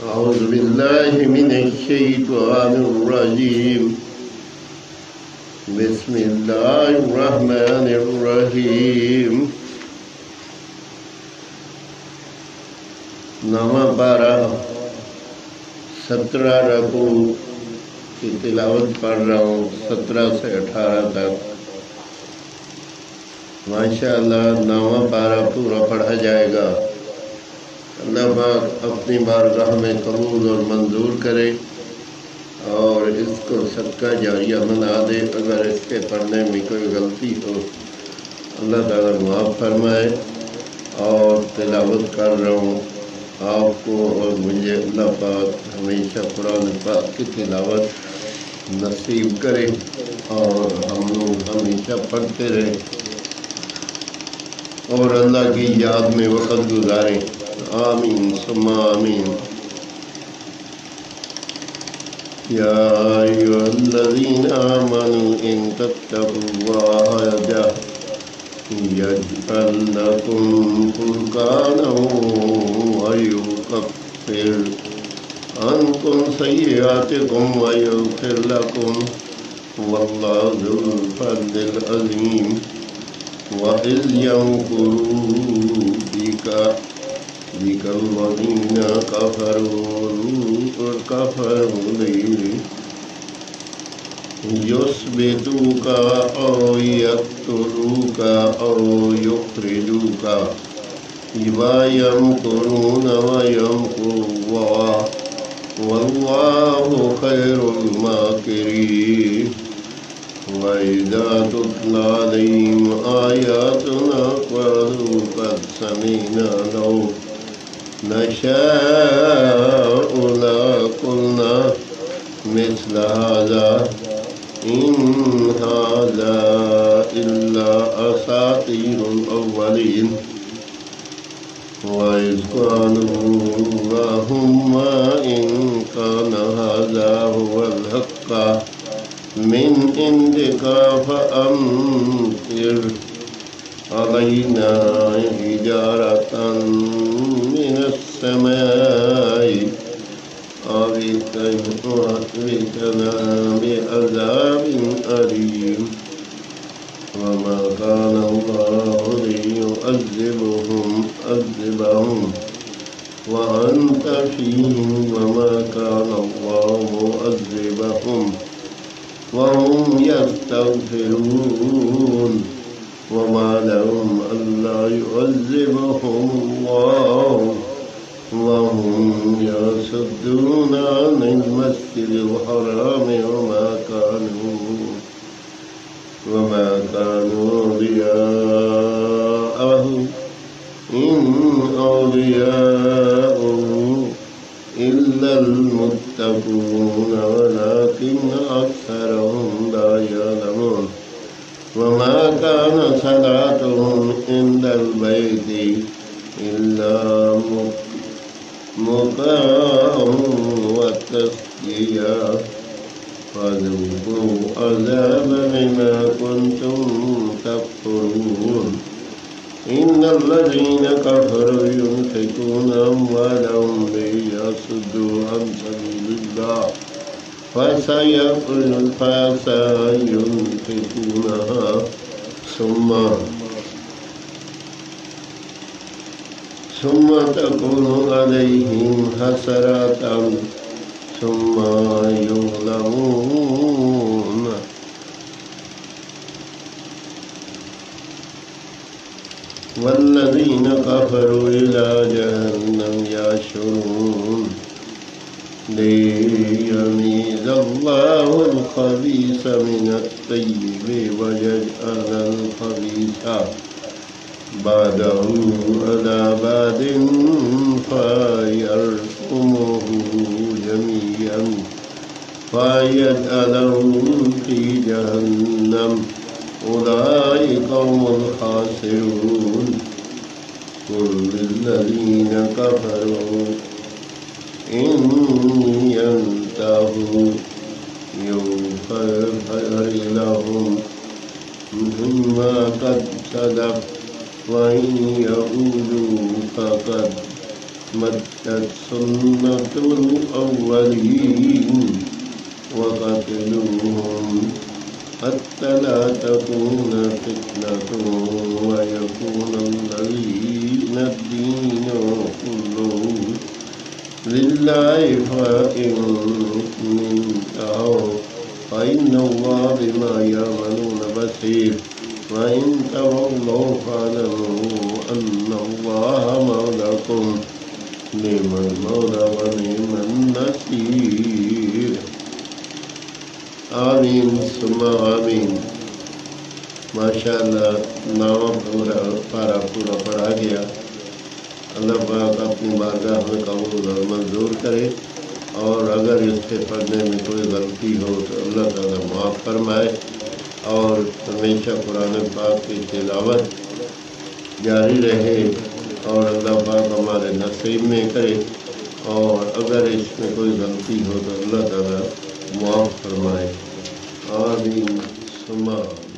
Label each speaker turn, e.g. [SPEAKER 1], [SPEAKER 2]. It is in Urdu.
[SPEAKER 1] أعوذ بالله من الشيطان الرجيم بسم الله الرحمن الرحيم نواں پارہ 17 رکوع کی تلاوت پڑھ رہا ہوں 17 سے 18 تک ماشاءاللہ نواں پارہ پورا پڑھا جائے گا۔ اللہ پاک اپنی بارگاہ میں قبول اور منظور کرے اور اس کو صدقہ جاریہ بنا دے۔ اگر اس کے پڑھنے میں کوئی غلطی ہو اللہ تعالیٰ معاف فرمائے۔ اور تلاوت کر رہا ہوں، آپ کو اور مجھے اللہ پاک ہمیشہ قرآن پاک کی تلاوت نصیب کرے اور ہم لوگ ہمیشہ پڑھتے رہیں اور اللہ کی یاد میں وقت گزاریں۔ آمین ثم آمین۔ یا ایھا الذین آمنوا ان تتقوا اللہ یجعل لکم فرقانا ویکفر عنکم سیئاتکم ویغفر لکم واللہ ذو الفضل العظیم۔ وَإِذْ يَمْكُرُوا بِكَ الَّذِينَ كَفَرُوا لِيُثْبِتُوكَ أَوْ يَقْتُلُوكَ أَوْ يُخْرِجُوكَ وَيَمْكُرُونَ وَيَمْكُرُ اللَّهُ وَاللَّهُ خَيْرُ الْمَاكِرِينَ۔ وَإِذَا تُتْلَىٰ عَلَيْهِمْ آيَاتُنَا قَالُوا قَدْ سَمِعْنَا لَوْ نَشَاءُ لَقُلْنَا مِثْلَ هَٰذَا إِنْ هَٰذَا إِلَّا أَسَاطِيرُ الْأَوَّلِينَ۔ وَإِذْ قَالُوا اللَّهُمَّ إِنْ كَانَ هَٰذَا هُوَ الْحَقَّ من عندك فأمطر علينا حجارة من السماء أو ائتنا بعذاب أليم۔ وما كان الله ليعذبهم وأنت فيهم وما كان الله معذبهم وهم يستغفرون۔ وما لهم ألا يعذبهم الله وهم يصدون عن المسجد الحرام وما كانوا أولياءه إن أولياؤه إلا المتقون ولكن أكثرهم لا يعلمون۔ وما كان صلاتهم عند البيت إلا مكاء وتصديا فذوقوا عذاب بما كنتم تكفرون۔ إن الذين كفروا ينفقون أموالهم ليصدوا عن سبيل الله فسينفقونها ثم تكون عليهم حسرات ثم يغلبون والذين كفروا إلى جهنم يحشرون ليميز الله الخبيث من الطيب ويجعل الخبيث بعده على بعد فيركمه جميعا فيجعله في جهنم أولئك هم الخاسرون۔ قل للذين كفروا إن ينتهوا يغفر لهم مما قد سلف وإن يعودوا فقد مدت سنة الأولين وقتلوهم حتى لا تكون فتنة ويكون الدين كله لله فإن انتهوا فإن الله بما يعملون بصير وإن تولوا فاعلموا أن الله مولاكم نعم المولى ونعم النصير آمین ثم آمین۔ ماشاءاللہ نام پارا پورا پڑھا گیا۔ اللہ پاک اپنی بارگاہ میں قبول اور منظور کرے، اور اگر اس سے پڑھنے میں کوئی غلطی ہو تو اللہ تعالیٰ معاف فرمائے، اور ہمیشہ قرآن پاک کی تلاوت جاری رہے، اور اللہ پاک ہمارے نصیب میں کرے، اور اگر اس میں کوئی غلطی ہو تو اللہ تعالیٰ معاف فرمائے۔ آمین ثم آمین۔